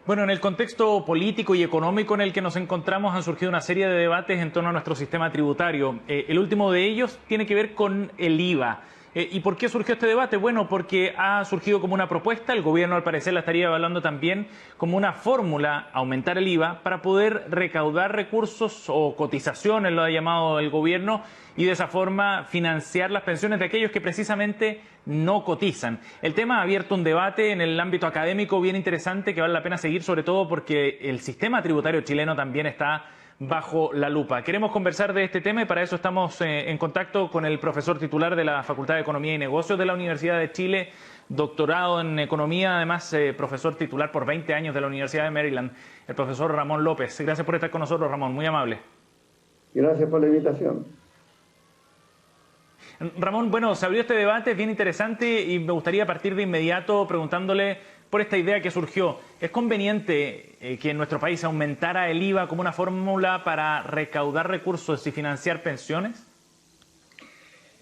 Bueno, en el contexto político y económico en el que nos encontramos han surgido una serie de debates en torno a nuestro sistema tributario. El último de ellos tiene que ver con el IVA. ¿Y por qué surgió este debate? Bueno, porque ha surgido como una propuesta, el gobierno al parecer la estaría evaluando también como una fórmula, aumentar el IVA, para poder recaudar recursos o cotizaciones, lo ha llamado el gobierno, y de esa forma financiar las pensiones de aquellos que precisamente no cotizan. El tema ha abierto un debate en el ámbito académico bien interesante que vale la pena seguir, sobre todo porque el sistema tributario chileno también está bajo la lupa. Queremos conversar de este tema y para eso estamos en contacto con el profesor titular de la Facultad de Economía y Negocios de la Universidad de Chile, doctorado en Economía, además profesor titular por 20 años de la Universidad de Maryland, el profesor Ramón López. Gracias por estar con nosotros, Ramón, muy amable. Gracias por la invitación. Ramón, bueno, se abrió este debate, es bien interesante y me gustaría partir de inmediato preguntándole por esta idea que surgió. ¿Es conveniente que en nuestro país aumentara el IVA como una fórmula para recaudar recursos y financiar pensiones?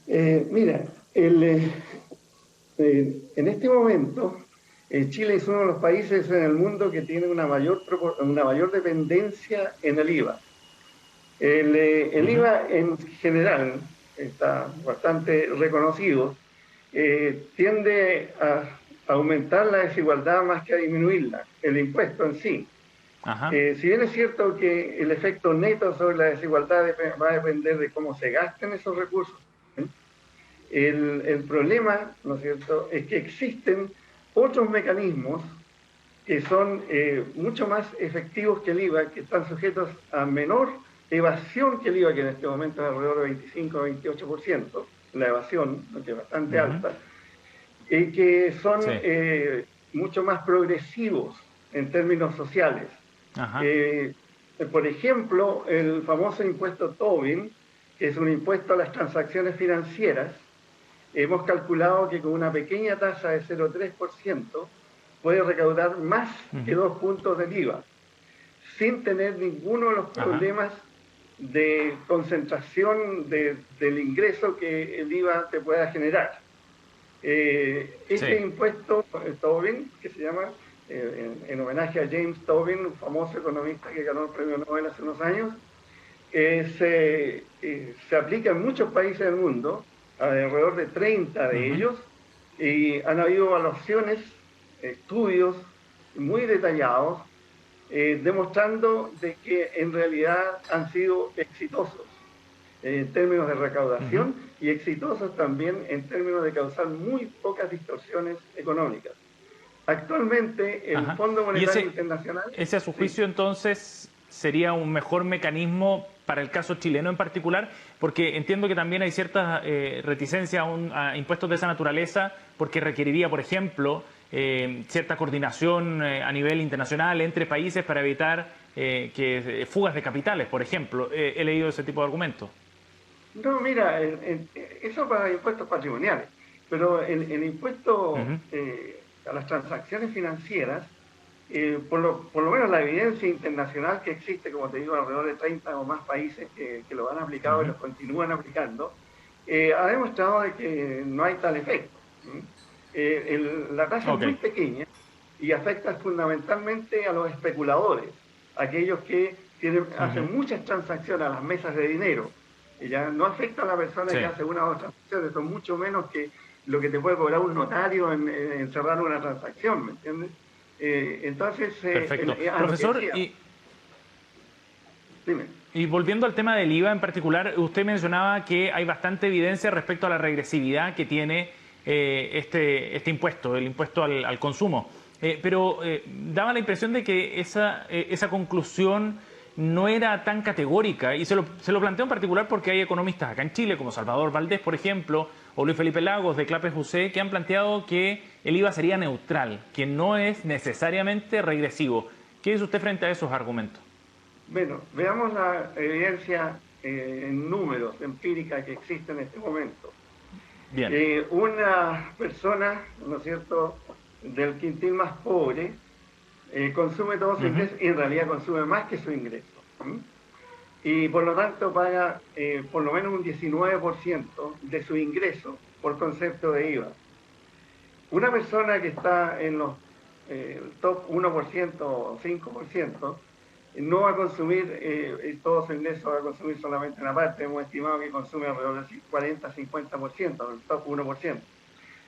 Mira, en este momento Chile es uno de los países en el mundo que tiene una mayor dependencia en el IVA. El IVA en general está bastante reconocido, tiende a aumentar la desigualdad más que a disminuirla, el impuesto en sí. Si bien es cierto que el efecto neto sobre la desigualdad va a depender de cómo se gasten esos recursos, el problema, ¿no es cierto?, es que existen otros mecanismos que son mucho más efectivos que el IVA, que están sujetos a menor evasión que el IVA, que en este momento es alrededor de 25 o 28%, la evasión, que es bastante alta, y que son mucho más progresivos en términos sociales. Por ejemplo, el famoso impuesto Tobin, que es un impuesto a las transacciones financieras, hemos calculado que con una pequeña tasa de 0,3% puede recaudar más que 2 puntos del IVA, sin tener ninguno de los problemas de concentración del ingreso que el IVA te pueda generar. Este impuesto, Tobin, que se llama, en homenaje a James Tobin, un famoso economista que ganó el premio Nobel hace unos años, se aplica en muchos países del mundo, alrededor de 30 de ellos, y han habido evaluaciones, estudios muy detallados, demostrando de que en realidad han sido exitosos en términos de recaudación y exitosos también en términos de causar muy pocas distorsiones económicas. Actualmente el Fondo Monetario Internacional... ¿Ese a su juicio entonces sería un mejor mecanismo para el caso chileno en particular? Porque entiendo que también hay cierta reticencia a impuestos de esa naturaleza porque requeriría, por ejemplo, cierta coordinación a nivel internacional entre países para evitar fugas de capitales, por ejemplo. He leído ese tipo de argumentos. No, mira, eso para impuestos patrimoniales, pero el impuesto a las transacciones financieras, por lo menos la evidencia internacional que existe, como te digo, alrededor de 30 o más países que lo han aplicado y lo continúan aplicando, ha demostrado de que no hay tal efecto. La tasa es muy pequeña y afecta fundamentalmente a los especuladores, aquellos que hacen muchas transacciones a las mesas de dinero. Y ya no afecta a la persona que hace una o dos transacciones, son mucho menos que lo que te puede cobrar un notario en cerrar una transacción, ¿me entiendes? Entonces... Perfecto. Profesor, y volviendo al tema del IVA en particular, usted mencionaba que hay bastante evidencia respecto a la regresividad que tiene este impuesto, el impuesto al consumo. Pero daba la impresión de que esa conclusión no era tan categórica y se lo planteo en particular porque hay economistas acá en Chile, como Salvador Valdés, por ejemplo, o Luis Felipe Lagos de Clape José, que han planteado que el IVA sería neutral, que no es necesariamente regresivo. ¿Qué dice usted frente a esos argumentos? Bueno, veamos la evidencia en números, empírica, que existe en este momento. Bien. Una persona, ¿no es cierto?, del quintil más pobre, consume todo su ingreso y en realidad consume más que su ingreso. Y por lo tanto paga por lo menos un 19% de su ingreso por concepto de IVA. Una persona que está en los el top 1% o 5%, no va a consumir todo su ingreso, va a consumir solamente una parte. Hemos estimado que consume alrededor del 40-50%, el top 1%.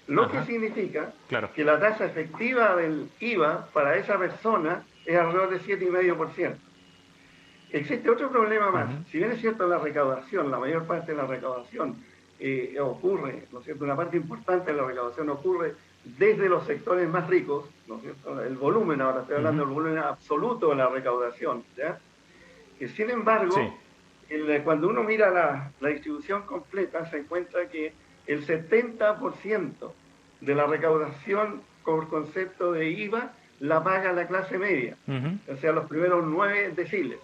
Lo que Ajá, significa claro. que la tasa efectiva del IVA para esa persona es alrededor de 7,5%. Existe otro problema más. Ujú. Si bien es cierto la recaudación, la mayor parte de la recaudación ocurre, ¿no es cierto? Una parte importante de la recaudación ocurre desde los sectores más ricos, ¿no es cierto? El volumen, ahora estoy hablando Ujú. del volumen absoluto de la recaudación, ¿ya? Que sin Sí. embargo, cuando uno mira la distribución completa, se encuentra que el 70% de la recaudación por concepto de IVA la paga la clase media, Ujú. o sea, los primeros 9 deciles,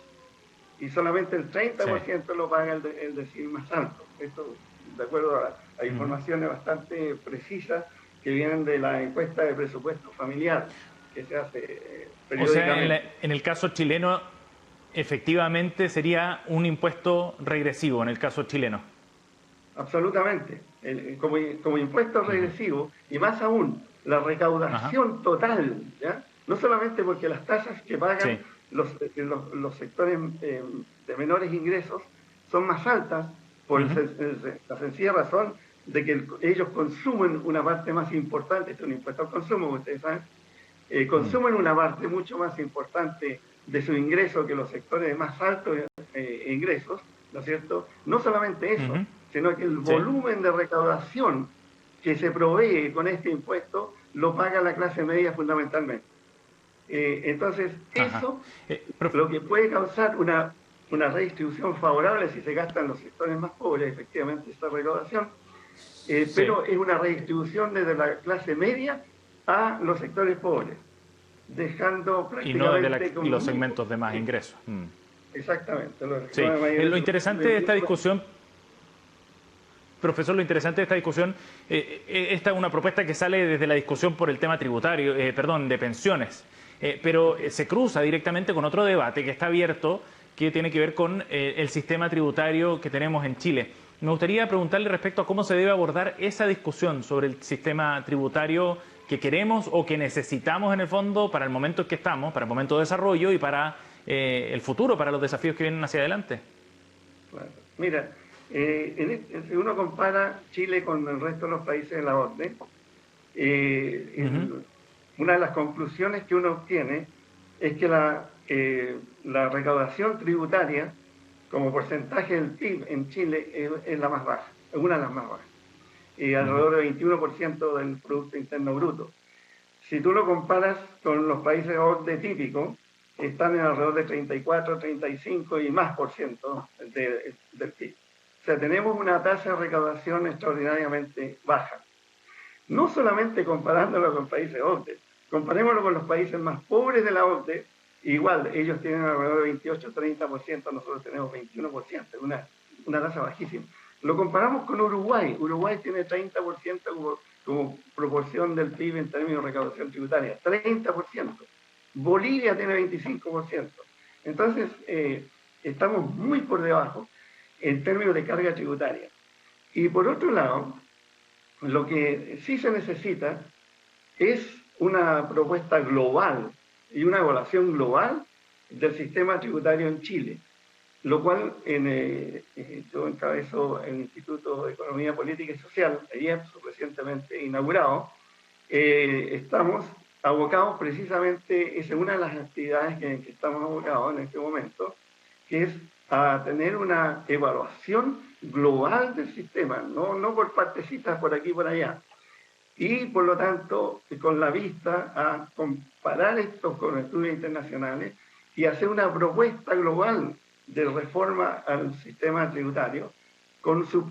y solamente el Sí. 30% lo paga el decil más alto. Esto de acuerdo a Ujú. informaciones bastante precisas que vienen de la encuesta de presupuesto familiar que se hace O sea, periódicamente. en el caso chileno, efectivamente sería un impuesto regresivo en el caso chileno. Absolutamente. Como impuesto Ujú. regresivo, y más aún, la Ajá. recaudación total, ¿ya? No solamente porque las tasas que pagan Sí. los sectores de menores ingresos son más altas por Ujú. la sencilla razón de que ellos consumen una parte más importante, este es un impuesto al consumo, ustedes saben, Mm. consumen una parte mucho más importante de su ingreso que los sectores de más altos ingresos, ¿no es cierto? No solamente eso, Ujú. sino que el Sí. volumen de recaudación que se provee con este impuesto lo paga la clase media fundamentalmente. Entonces, Ajá. eso Prof- lo que puede causar una redistribución favorable si se gasta en los sectores más pobres, efectivamente, esta recaudación, sí. pero es una redistribución desde la clase media a los sectores pobres, dejando Y no desde prácticamente con los muy segmentos de más sí, ingresos. Mm. exactamente, los Sí. sectores de mayor Lo ingreso, interesante de esta discusión, profesor, lo interesante de esta discusión, esta es una propuesta que sale desde la discusión por el tema tributario, perdón, de pensiones, pero se cruza directamente con otro debate que está abierto, que tiene que ver con el sistema tributario que tenemos en Chile. Me gustaría preguntarle respecto a cómo se debe abordar esa discusión sobre el sistema tributario que queremos o que necesitamos en el fondo para el momento en que estamos, para el momento de desarrollo y para el futuro, para los desafíos que vienen hacia adelante. claro. Mira, si uno compara Chile con el resto de los países de la OCDE, Ujú. una de las conclusiones que uno obtiene es que la recaudación tributaria como porcentaje del PIB en Chile es la más baja, es una de las más bajas, Ujú. alrededor del 21% del Producto Interno Bruto. Si tú lo comparas con los países OCDE típicos, están en alrededor de 34, 35 y más por ciento del PIB. O sea, tenemos una tasa de recaudación extraordinariamente baja. No solamente comparándolo con países OCDE, comparémoslo con los países más pobres de la OCDE, igual, ellos tienen alrededor de 28-30%, nosotros tenemos 21%, una tasa bajísima. Lo comparamos con Uruguay, Uruguay tiene 30% como proporción del PIB en términos de recaudación tributaria, 30%. Bolivia tiene 25%. Entonces, estamos muy por debajo en términos de carga tributaria. Y por otro lado, lo que sí se necesita es una propuesta global y una evaluación global del sistema tributario en Chile, lo cual yo encabezo el Instituto de Economía Política y Social, IEPS, recientemente inaugurado. Estamos abocados precisamente, es una de las actividades que estamos abocados en este momento, que es a tener una evaluación global del sistema, no por partecitas por aquí y por allá, y por lo tanto con la vista a comparar esto con estudios internacionales y hacer una propuesta global de reforma al sistema tributario con su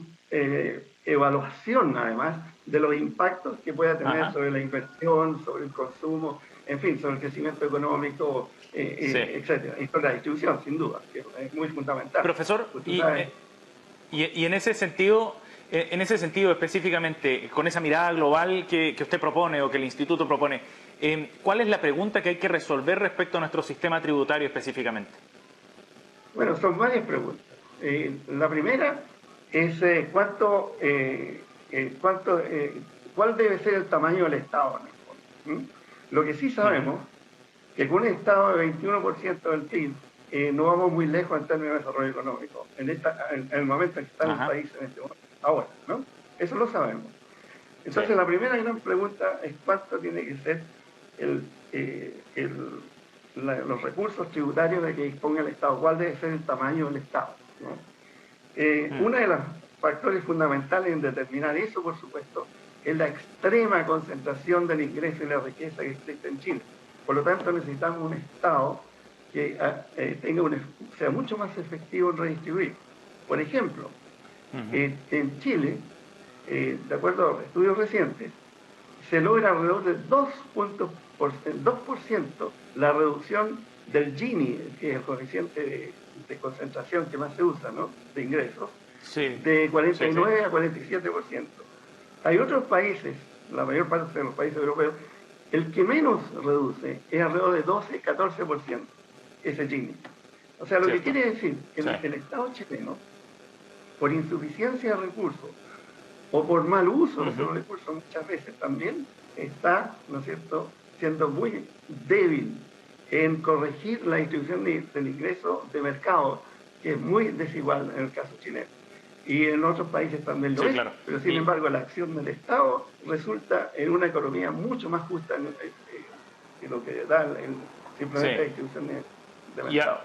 evaluación además de los impactos que pueda tener Ajá. sobre la inversión, sobre el consumo, en fin, sobre el crecimiento económico, Sí. etcétera, y sobre la distribución, sin duda, que es muy fundamental. Profesor, Pues tú sabes, y en ese sentido específicamente, con esa mirada global que usted propone o que el instituto propone, ¿cuál es la pregunta que hay que resolver respecto a nuestro sistema tributario específicamente? bueno, son varias preguntas. La primera es cuál debe ser el tamaño del Estado en el fondo. ¿Mm? Lo que sí sabemos que con un Estado de 21% del PIB no vamos muy lejos en términos de desarrollo económico, en el momento en que está el país en este momento, ahora, ¿no? Eso lo sabemos. Entonces la primera gran pregunta es cuánto tiene que ser los recursos tributarios de que disponga el Estado, cuál debe ser el tamaño del Estado, ¿no? Uno de los factores fundamentales en determinar eso, por supuesto, es la extrema concentración del ingreso y la riqueza que existe en Chile. Por lo tanto, necesitamos un Estado que sea mucho más efectivo en redistribuir. Por ejemplo, en Chile, de acuerdo a los estudios recientes, se logra alrededor de 2% la reducción del Gini, que es el coeficiente de concentración que más se usa, ¿no?, de ingresos, de 49 a 47%. Hay otros países, la mayor parte de los países europeos, el que menos reduce es alrededor de 12-14% ese Gini. O sea, lo que quiere decir que el Estado chileno, por insuficiencia de recursos o por mal uso de esos recursos muchas veces también, está, ¿no es cierto?, siendo muy débil en corregir la distribución del ingreso de mercado, que es muy desigual en el caso chileno. Y en otros países también lo es, pero sin embargo la acción del Estado resulta en una economía mucho más justa que lo que da simplemente la distribución de mercado.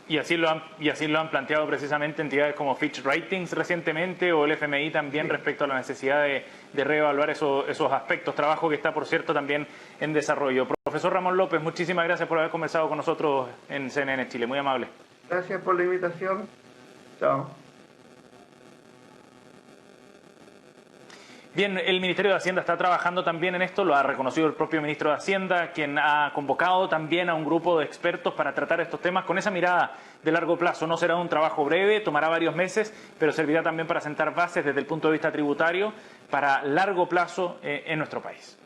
Y así lo han planteado precisamente entidades como Fitch Ratings recientemente o el FMI también respecto a la necesidad de reevaluar esos aspectos. Trabajo que está, por cierto, también en desarrollo. Profesor Ramón López, muchísimas gracias por haber conversado con nosotros en CNN Chile. Muy amable. Gracias por la invitación. Chao. Bien, el Ministerio de Hacienda está trabajando también en esto, lo ha reconocido el propio ministro de Hacienda, quien ha convocado también a un grupo de expertos para tratar estos temas con esa mirada de largo plazo. No será un trabajo breve, tomará varios meses, pero servirá también para sentar bases desde el punto de vista tributario para largo plazo en nuestro país.